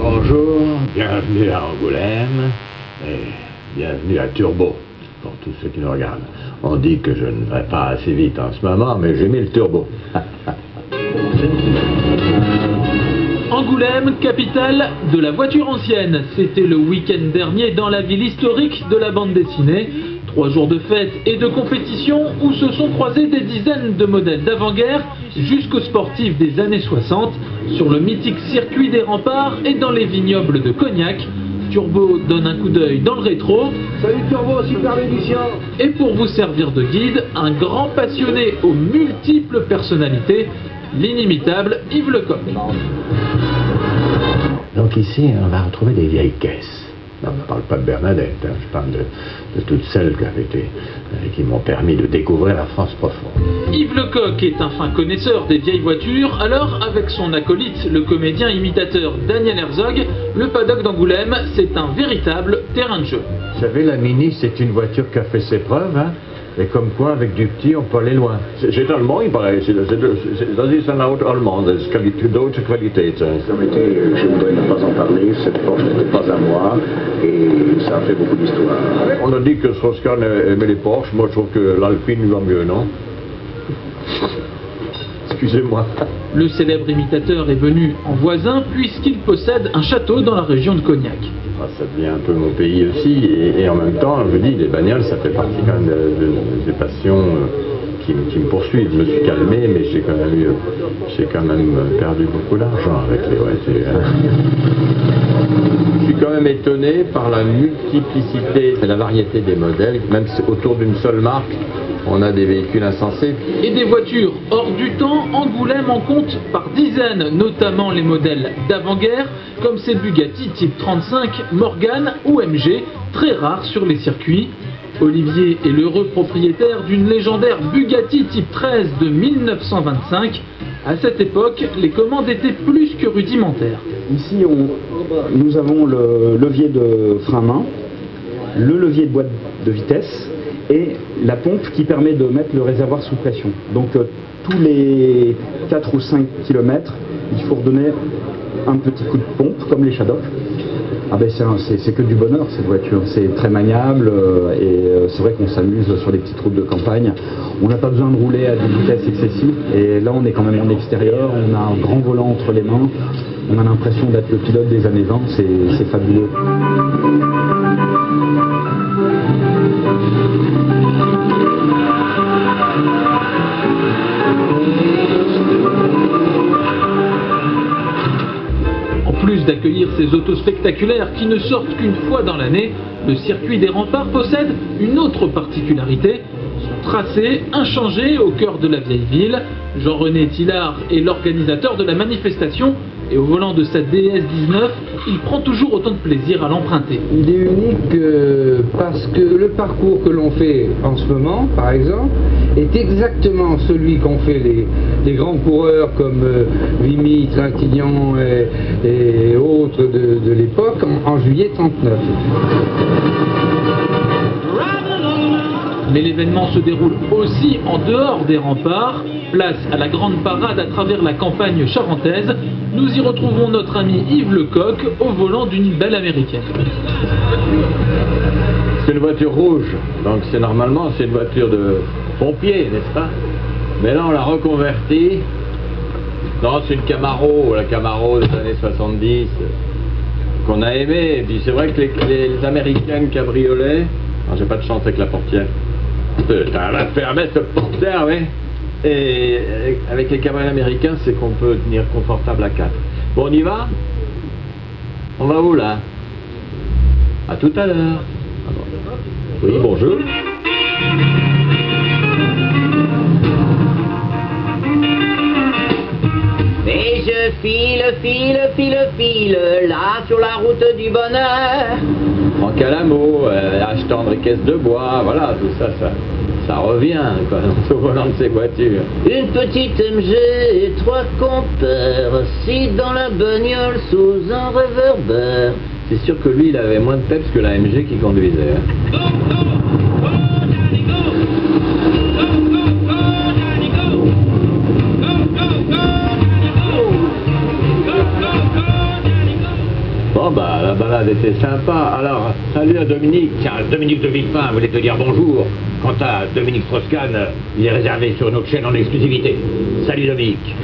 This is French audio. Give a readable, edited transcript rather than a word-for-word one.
Bonjour, bienvenue à Angoulême et bienvenue à Turbo, pour tous ceux qui nous regardent. On dit que je ne vais pas assez vite en ce moment, mais j'ai mis le turbo. Angoulême, capitale de la voiture ancienne. C'était le week-end dernier dans la ville historique de la bande dessinée. 3 jours de fête et de compétition où se sont croisés des dizaines de modèles d'avant-guerre jusqu'aux sportifs des années 60 sur le mythique circuit des remparts et dans les vignobles de Cognac. Turbo donne un coup d'œil dans le rétro. Salut Turbo, super émission. Et pour vous servir de guide, un grand passionné aux multiples personnalités, l'inimitable Yves Lecoq. Donc ici, on va retrouver des vieilles caisses. Non, je ne parle pas de Bernadette, hein, je parle de toutes celles qui m'ont permis de découvrir la France profonde. Yves Lecoq est un fin connaisseur des vieilles voitures, alors avec son acolyte, le comédien imitateur Daniel Herzog, le paddock d'Angoulême, c'est un véritable terrain de jeu. Vous savez, la Mini, c'est une voiture qui a fait ses preuves, hein. Et comme quoi, avec du petit, on peut aller loin. C'est allemand, il paraît. Das ist ein Auto allemand, das ist deutsche Qualität. Je voudrais ne pas en parler, cette Porsche n'était pas à moi, et ça a fait beaucoup d'histoire. On a dit que Strauss-Kahn aimait les Porsche, moi je trouve que l'Alpine lui va mieux, non? Excusez-moi. Le célèbre imitateur est venu en voisin puisqu'il possède un château dans la région de Cognac. Ah, ça devient un peu mon pays aussi, et en même temps, je dis, les bagnoles, ça fait partie quand même des passions qui me poursuivent. Je me suis calmé, mais j'ai quand même perdu beaucoup d'argent avec les voitures. Je suis quand même étonné par la multiplicité et la variété des modèles, même autour d'une seule marque. On a des véhicules insensés. Et des voitures hors du temps, Angoulême en compte par dizaines, notamment les modèles d'avant-guerre, comme ces Bugatti type 35, Morgan ou MG, très rares sur les circuits. Olivier est l'heureux propriétaire d'une légendaire Bugatti type 13 de 1925. À cette époque, les commandes étaient plus que rudimentaires. Ici, nous avons le levier de frein main, le levier de boîte de vitesse, et la pompe qui permet de mettre le réservoir sous pression. Donc tous les 4 ou 5 km, il faut redonner un petit coup de pompe, comme les Shadocks. Ah ben c'est que du bonheur cette voiture, c'est très maniable et c'est vrai qu'on s'amuse sur les petites routes de campagne. On n'a pas besoin de rouler à des vitesses excessives et là on est quand même en extérieur, on a un grand volant entre les mains, on a l'impression d'être le pilote des années 20, c'est fabuleux. D'accueillir ces autos spectaculaires qui ne sortent qu'une fois dans l'année, le circuit des remparts possède une autre particularité, son tracé inchangé au cœur de la vieille ville. Jean-René Tillard est l'organisateur de la manifestation et au volant de sa DS19, il prend toujours autant de plaisir à l'emprunter. Il est unique parce que le parcours que l'on fait en ce moment, par exemple, est exactement celui qu'ont fait les grands coureurs comme Vimy, Trintignant et autres de l'époque en juillet 39. Mais l'événement se déroule aussi en dehors des remparts. Place à la grande parade à travers la campagne charentaise. Nous y retrouvons notre ami Yves Lecoq au volant d'une belle américaine. C'est une voiture rouge, donc normalement c'est une voiture de pompier, n'est-ce pas? Mais là on l'a reconvertie. Non, c'est une Camaro, la Camaro des années 70 qu'on a aimé. Et puis c'est vrai que les américaines cabriolets, j'ai pas de chance avec la portière. T'as la fermette de portière, oui. Et avec les cabriolets américains, c'est qu'on peut tenir confortable à 4. Bon, on y va? On va où là? À tout à l'heure. Oui, bonjour. Et je file, là sur la route du bonheur. En calamo, achetant des caisses de bois, voilà, tout ça, ça revient quoi, au volant de ces voitures. Une petite MG et 3 compteurs, assis dans la bagnole sous un réverbère. C'est sûr que lui, il avait moins de peps que la MG qui conduisait. Oh bah la balade était sympa. Alors, salut à Dominique. Tiens, Dominique de Villepin voulait te dire bonjour. Quant à Dominique Strauss-Kahn, il est réservé sur notre chaîne en exclusivité. Salut Dominique.